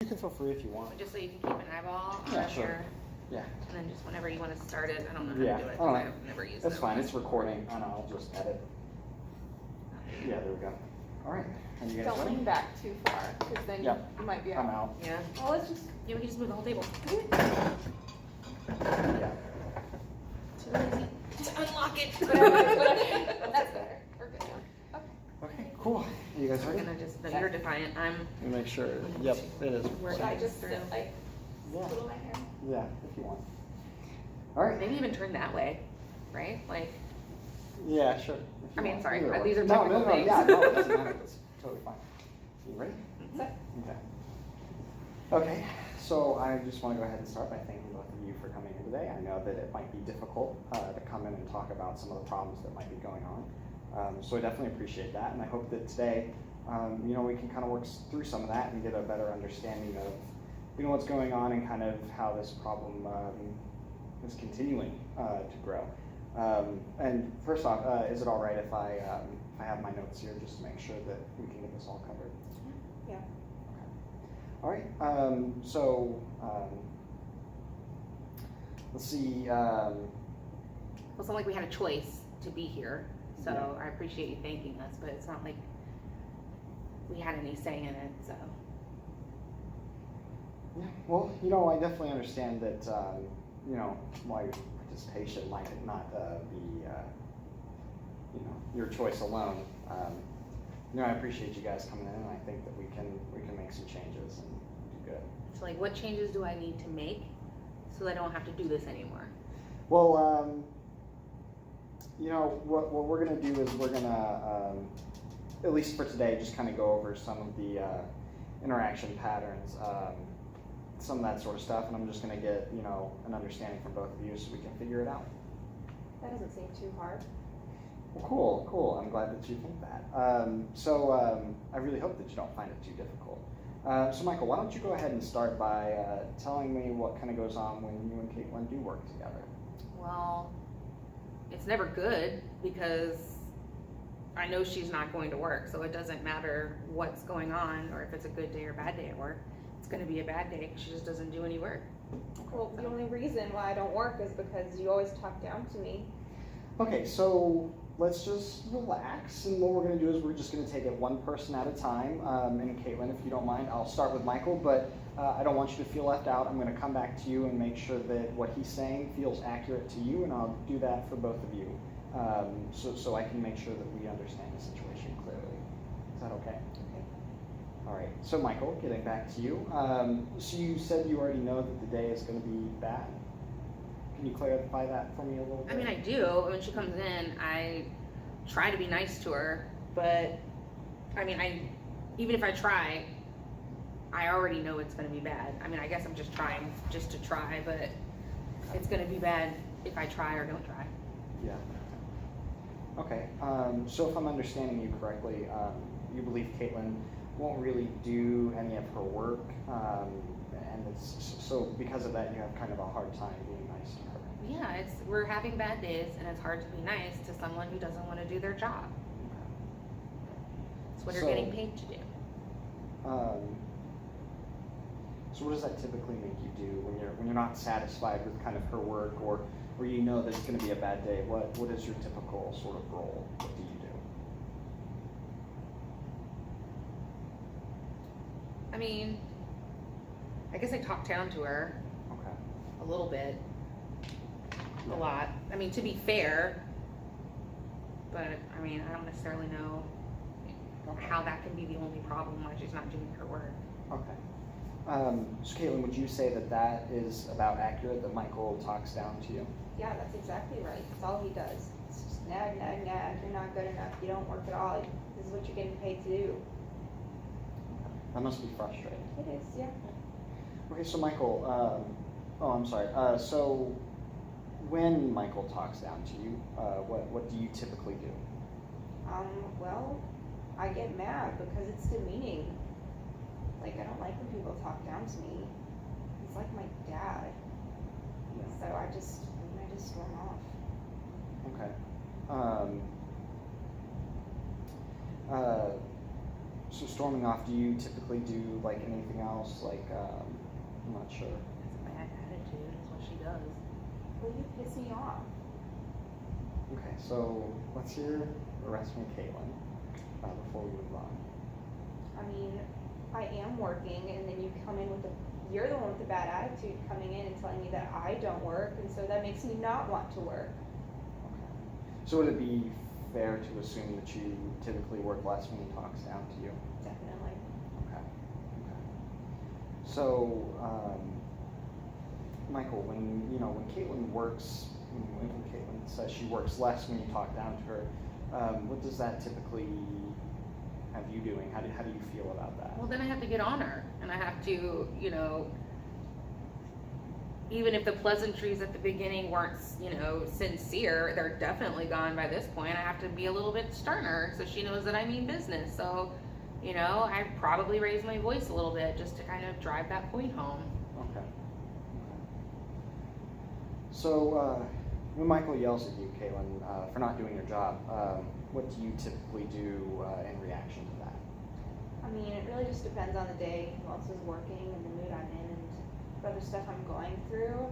You can feel free if you want. Just so you can keep an eyeball Yeah, on sure. your, Yeah. and then just whenever you want to start it, I don't know Yeah. how to do it. Oh, I've never used it. That's fine. It's recording. I know. I'll just edit. Yeah, there we go. All right. Are you guys Don't ready? lean back too far, because then Yep. you might be I'm out. out. Yeah. Well, let's just. Yeah, we can just move the whole table. Yeah. Too lazy to unlock it. Whatever. That's better. We're good now. Okay. Okay. Cool. You guys We're ready? gonna just, no, you're defiant. I'm, Let me make sure. Yep. It is. We're Should I just through. sit like Yeah. twiddle my hair? Yeah. If you want. All right. maybe even turn that way, right? Like, Yeah. Sure. If I you mean, want. sorry, Either way. these are No, technical no, no. things. Yeah. No, it doesn't matter. It's totally fine. You ready? Set. Okay. Okay, so I just want to go ahead and start by thanking both of you for coming in today. I know that it might be difficult to come in and talk about some of the problems that might be going on. So I definitely appreciate that, and I hope that today, we can kind of work through some of that and get a better understanding of, what's going on and kind of how this problem is continuing to grow. And first off, is it all right if I have my notes here just to make sure that we can get this all covered? Yeah. All right, let's see. well, it's not like we had a choice to be here, so Yeah. I appreciate you thanking us, but it's not like we had any say in it, so. Yeah, well, I definitely understand that, why participation might not be, your choice alone. I appreciate you guys coming in, and I think that we can make some changes and do good. So like, what changes do I need to make so that I don't have to do this anymore? Well, what we're gonna do is we're gonna, at least for today, just kind of go over some of the interaction patterns, some of that sort of stuff, and I'm just gonna get an understanding from both of you so we can figure it out. That doesn't seem too hard. Well, cool. I'm glad that you think that. I really hope that you don't find it too difficult. So Michael, why don't you go ahead and start by telling me what kind of goes on when you and Caitlin do work together? Well, it's never good because I know she's not going to work, so it doesn't matter what's going on or if it's a good day or bad day at work. It's going to be a bad day because she just doesn't do any work. Well, the only reason why I don't work is because you always talk down to me. Okay, so let's just relax, and what we're going to do is we're just going to take it one person at a time. And Caitlin, if you don't mind, I'll start with Michael, but I don't want you to feel left out. I'm going to come back to you and make sure that what he's saying feels accurate to you, and I'll do that for both of you, so I can make sure that we understand the situation clearly. Is that okay? Okay. All right, so Michael, getting back to you. So you said you already know that the day is going to be bad. Can you clarify that for me a little bit? I mean, I do. When she comes in, I try to be nice to her, but I mean, even if I try, I already know it's going to be bad. I mean, I guess I'm just trying just to try, but it's going to be bad if I try or don't try. Yeah. Okay, so if I'm understanding you correctly, you believe Caitlin won't really do any of her work, and so because of that, you have kind of a hard time being nice to her. Yeah, we're having bad days, and it's hard to be nice to someone who doesn't want to do their job. It's what you're So- getting paid to do. So what does that typically make you do when you're not satisfied with kind of her work, or you know that it's going to be a bad day? What is your typical sort of role? What do you do? I mean, I guess I talk down to her Okay. a little bit, Yeah. a lot. I mean, to be fair, but I mean, I don't necessarily know Okay. how that can be the only problem why she's not doing her work. Okay. So Caitlin, would you say that is about accurate, that Michael talks down to you? Yeah, that's exactly right. That's all he does. It's just nag, nag, nag. You're not good enough. You don't work at all. This is what you're getting paid to do. That must be frustrating. It is, yeah. Okay, so Michael, I'm sorry. So when Michael talks down to you, what do you typically do? Well, I get mad because it's demeaning. Like, I don't like when people talk down to me. He's like my dad. Yeah. So I just storm off. Okay. So storming off, do you typically do like anything else? Like, I'm not sure. It's a bad attitude. That's what she does. Well, you piss me off. Okay, so let's hear the rest from Caitlin before we move on. I mean, I am working, and then you come in with you're the one with the bad attitude coming in and telling me that I don't work, and so that makes me not want to work. Okay. So would it be fair to assume that you typically work less when he talks down to you? Definitely. Okay. Okay. So, Michael, when Caitlin works, when Caitlin says she works less when you talk down to her, what does that typically have you doing? How do you feel about that? Well, then I have to get on her, and I have to, even if the pleasantries at the beginning weren't, sincere, they're definitely gone by this point. I have to be a little bit sterner so she knows that I mean business. So, I probably raise my voice a little bit just to kind of drive that point home. Okay. Okay. So, when Michael yells at you, Caitlin, for not doing your job, what do you typically do in reaction to that? I mean, it really just depends on the day, who else is working, and the mood I'm in, and the other stuff I'm going through.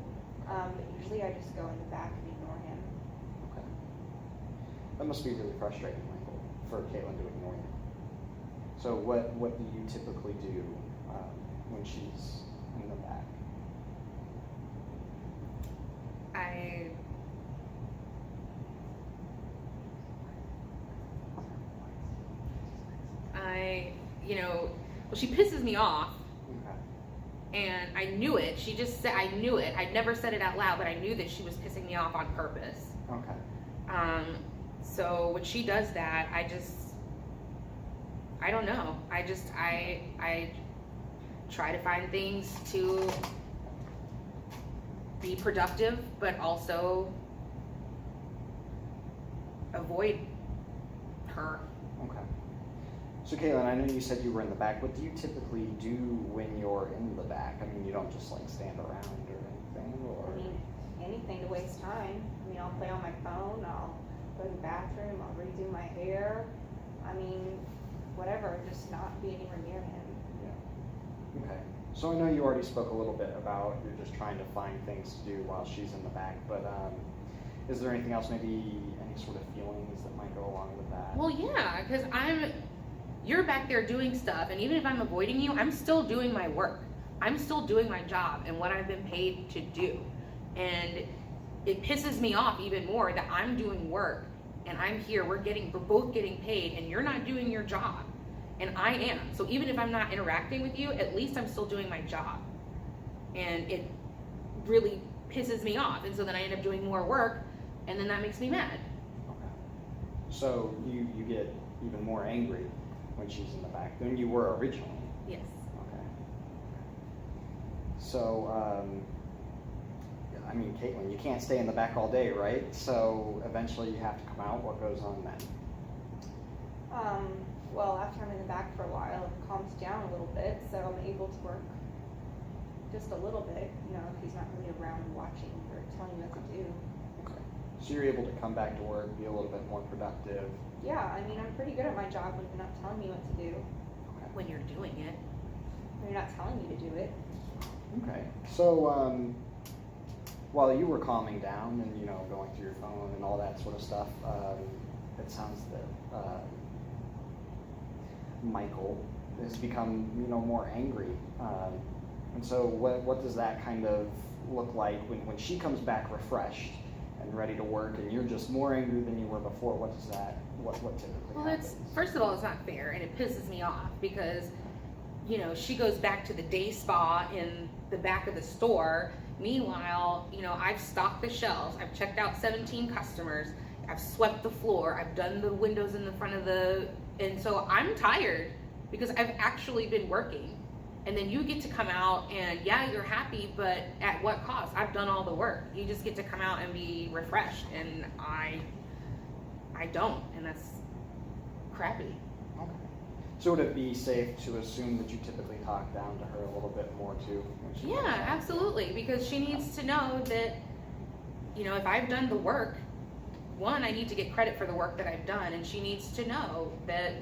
But usually I just go in the back and ignore him. Okay. That must be really frustrating, Michael, for Caitlin to ignore you. So what do you typically do when she's in the back? Well, she pisses me off, Okay. and I knew it. She just said, I knew it. I never said it out loud, but I knew that she was pissing me off on purpose. Okay. So when she does that, I don't know. I try to find things to be productive, but also avoid her. Okay. So Caitlin, I know you said you were in the back. What do you typically do when you're in the back? I mean, you don't just like stand around or anything, or? I mean, anything to waste time. I mean, I'll play on my phone, I'll go to the bathroom, I'll redo my hair. I mean, whatever, just not be anywhere near him. Yeah. Okay. So I know you already spoke a little bit about you're just trying to find things to do while she's in the back, but is there anything else, maybe any sort of feelings that might go along with that? Well, yeah, because you're back there doing stuff, and even if I'm avoiding you, I'm still doing my work. I'm still doing my job and what I've been paid to do. And it pisses me off even more that I'm doing work and I'm here, we're both getting paid, and you're not doing your job. And I am. So even if I'm not interacting with you, at least I'm still doing my job. And it really pisses me off. And so then I end up doing more work, and then that makes me mad. Okay. So you get even more angry when she's in the back than you were originally. Yes. Okay. So, I mean, Caitlin, you can't stay in the back all day, right? So eventually you have to come out. What goes on then? Well, after I'm in the back for a while, it calms down a little bit, so I'm able to work just a little bit, if he's not really around watching or telling me what to do. Okay. So you're able to come back to work, be a little bit more productive. Yeah, I mean, I'm pretty good at my job when you're not telling me what to do. Okay. When you're doing it. When you're not telling me to do it. Okay. So, while you were calming down and, going through your phone and all that sort of stuff, it sounds that, Michael has become, more angry. And so what does that kind of look like when she comes back refreshed and ready to work, and you're just more angry than you were before? What typically Well, happens? first of all, it's not fair, and it pisses me off because, she goes back to the day spa in the back of the store. Meanwhile, I've stocked the shelves, I've checked out 17 customers, I've swept the floor, I've done the windows in the front of and so I'm tired because I've actually been working. And then you get to come out and yeah, you're happy, but at what cost? I've done all the work. You just get to come out and be refreshed, and I don't, and that's crappy. Okay. So would it be safe to assume that you typically talk down to her a little bit more too? When she comes Yeah, out? absolutely, because she needs to know that, if I've done the work, one, I need to get credit for the work that I've done, and she needs to know that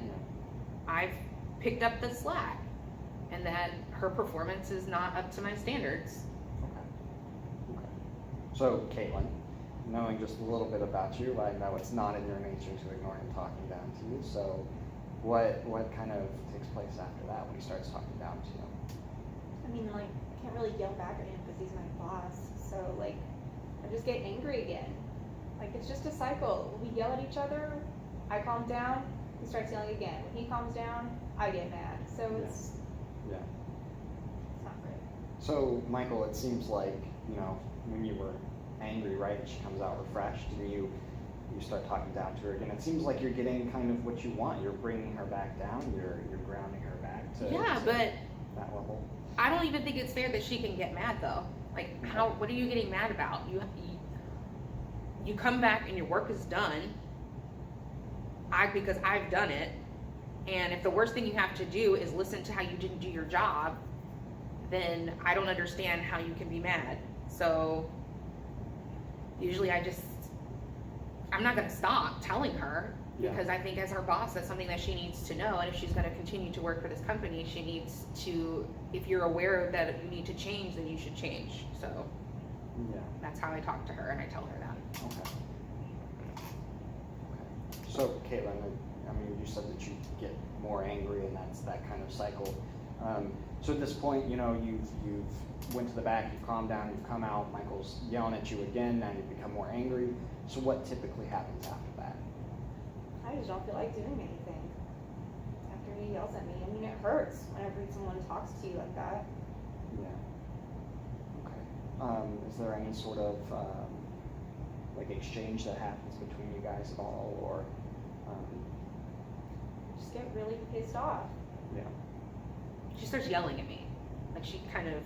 I've picked up the slack and that her performance is not up to my standards. Okay. Okay. So, Caitlin, knowing just a little bit about you, I know it's not in your nature to ignore him talking down to you. So, what kind of takes place after that when he starts talking down to you? I mean, like, I can't really yell back at him because he's my boss. So, like, I just get angry again. Like, it's just a cycle. We yell at each other, I calm down, he starts yelling again. When he calms down, I get mad. So it's not great. So, Michael, it seems like, when you were angry, right, and she comes out refreshed, and you start talking down to her again, it seems like you're getting kind of what you want. You're bringing her back down. You're grounding her back to But that level. I don't even think it's fair that she can get mad though. Like, what are you getting mad about? You come back and your work is done. Because I've done it. And if the worst thing you have to do is listen to how you didn't do your job, then I don't understand how you can be mad. So usually I'm not going to stop telling her, because I think as her boss, that's something that she needs to know. And if she's going to continue to work for this company, she needs to, if you're aware that you need to change, then you should change. So that's how I talk to her, and I tell her that. Okay. So, Caitlin, I mean, you said that you get more angry, and that's that kind of cycle. So at this point, you've went to the back, you've calmed down, you've come out, Michael's yelling at you again, now you've become more angry. So what typically happens after that? I just don't feel like doing anything after he yells at me. I mean, it hurts whenever someone talks to you like that. Yeah. Okay. Is there any sort of exchange that happens between you guys at all, or? Just get really pissed off. Yeah. She starts yelling at me. Like, she kind of,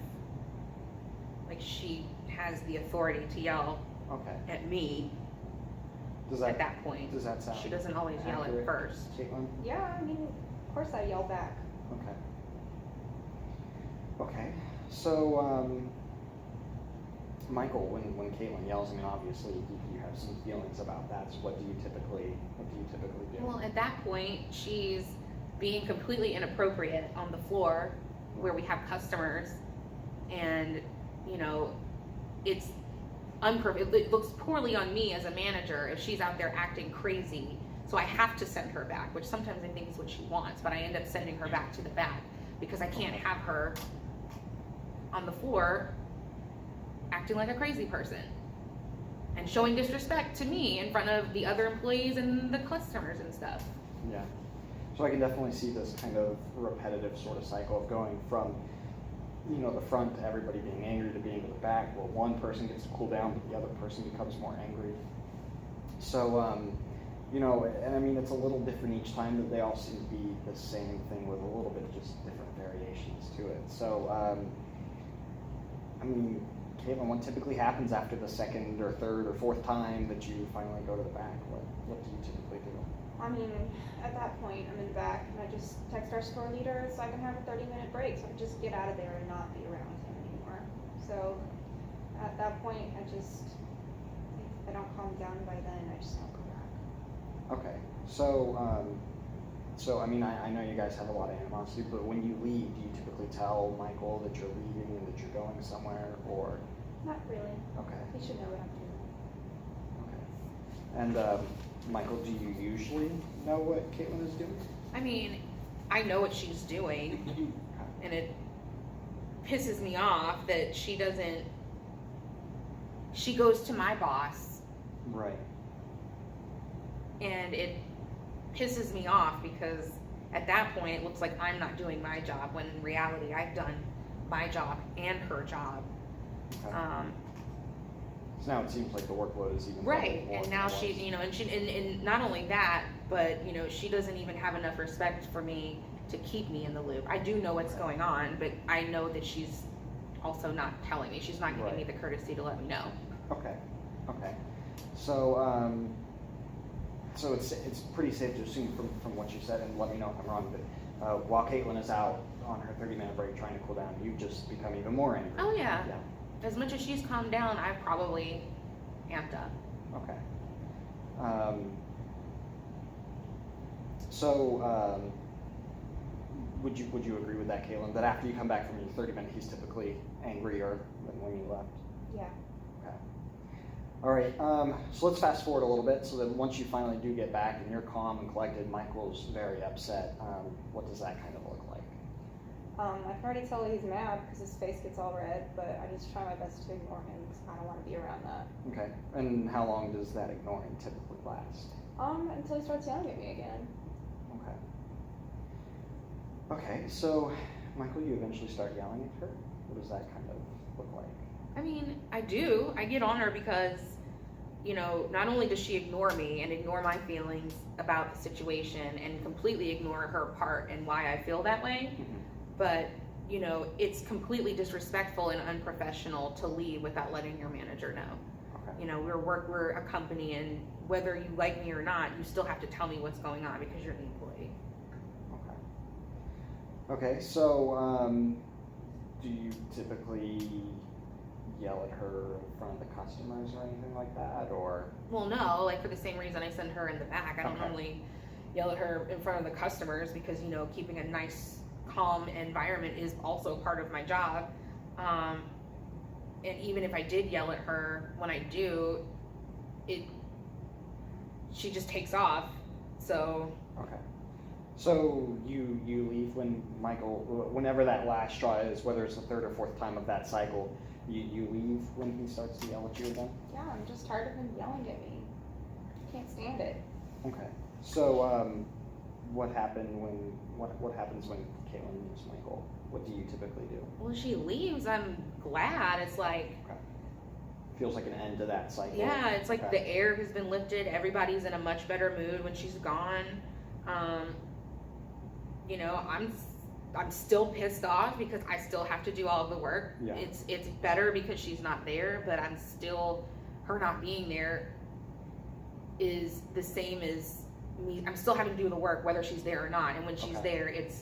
like, she has the authority to yell at me. At that point. Does that sound? She doesn't always yell at accurate, first. Caitlin? Yeah, I mean, of course I yell back. Okay. Okay. So, Michael, when Caitlin yells, I mean, obviously you have some feelings about that. So what do you typically do? Well, at that point, she's being completely inappropriate on the floor where we have customers, and it's it looks poorly on me as a manager if she's out there acting crazy. So I have to send her back, which sometimes I think is what she wants, but I end up sending her back to the back because I can't have her on the floor acting like a crazy person and showing disrespect to me in front of the other employees and the customers and stuff. Yeah. So I can definitely see this kind of repetitive sort of cycle of going from, the front to everybody being angry to being to the back, where one person gets to cool down, but the other person becomes more angry. So, and I mean, it's a little different each time, but they all seem to be the same thing with a little bit of just different variations to it. So, I mean, Caitlin, what typically happens after the second or third or fourth time that you finally go to the back? What do you typically do? I mean, at that point, I'm in the back, and I just text our store leader so I can have a 30-minute break, so I can just get out of there and not be around him anymore. So, at that point, if I don't calm down by then, I just don't go back. Okay, so I mean, I know you guys have a lot of animosity, but when you leave, do you typically tell Michael that you're leaving and that you're going somewhere, or? Not really. Okay. He should know what I'm doing. Okay. And Michael, do you usually know what Caitlin is doing? I mean, I know what she's doing, and it pisses me off that she goes to my boss. Right. And it pisses me off because at that point it looks like I'm not doing my job, when in reality I've done my job and her job. Okay. So now it seems like the workload is even Right, more and now than it was. and not only that, but she doesn't even have enough respect for me to keep me in the loop. I do know what's going on, but I know that she's also not telling me. She's not giving me the courtesy to let me know. Okay. So, so it's pretty safe to assume from what you said, and let me know if I'm wrong, but while Caitlin is out on her 30-minute break trying to cool down, you just become even more angry. Oh yeah. As much as she's calmed down, I've probably amped up. Okay. So, would you agree with that, Caitlin? That after you come back from your 30-minute, he's typically angrier than when you left? Yeah. Okay. All right, so let's fast forward a little bit so that once you finally do get back and you're calm and collected, Michael's very upset. What does that kind of look like? I can already tell he's mad because his face gets all red, but I just try my best to ignore him because I don't want to be around that. Okay, and how long does that ignoring typically last? Until he starts yelling at me again. Okay. Okay, so Michael, you eventually start yelling at her. What does that kind of look like? I mean, I do. I get on her because, you know, not only does she ignore me and ignore my feelings about the situation and completely ignore her part and why I feel that way, but, you know, it's completely disrespectful and unprofessional to leave without letting your manager know. Okay. You know, we're a company, and whether you like me or not, you still have to tell me what's going on because you're the employee. Okay. Okay, so do you typically yell at her in front of the customers or anything like that, or? Well, no, like for the same reason I send her in the back. I don't Okay. normally yell at her in front of the customers because, you know, keeping a nice, calm environment is also part of my job. And even if I did yell at her, when I do, she just takes off. So Okay. So you leave when Michael, whenever that last straw is, whether it's the third or fourth time of that cycle, you leave when he starts to yell at you again? Yeah, I'm just tired of him yelling at me. Can't stand it. Okay. So what happens when Caitlin leaves Michael? What do you typically do? when she leaves, I'm glad. It's like, Feels like an end to that cycle. yeah, it's like Okay. the air has been lifted. Everybody's in a much better mood when she's gone. You know, I'm still pissed off because I still have to do all of the work. Yeah. It's better because she's not there, but I'm still, her not being there is the same as me. I'm still having to do the work whether she's there or not. And when she's Okay. there, it's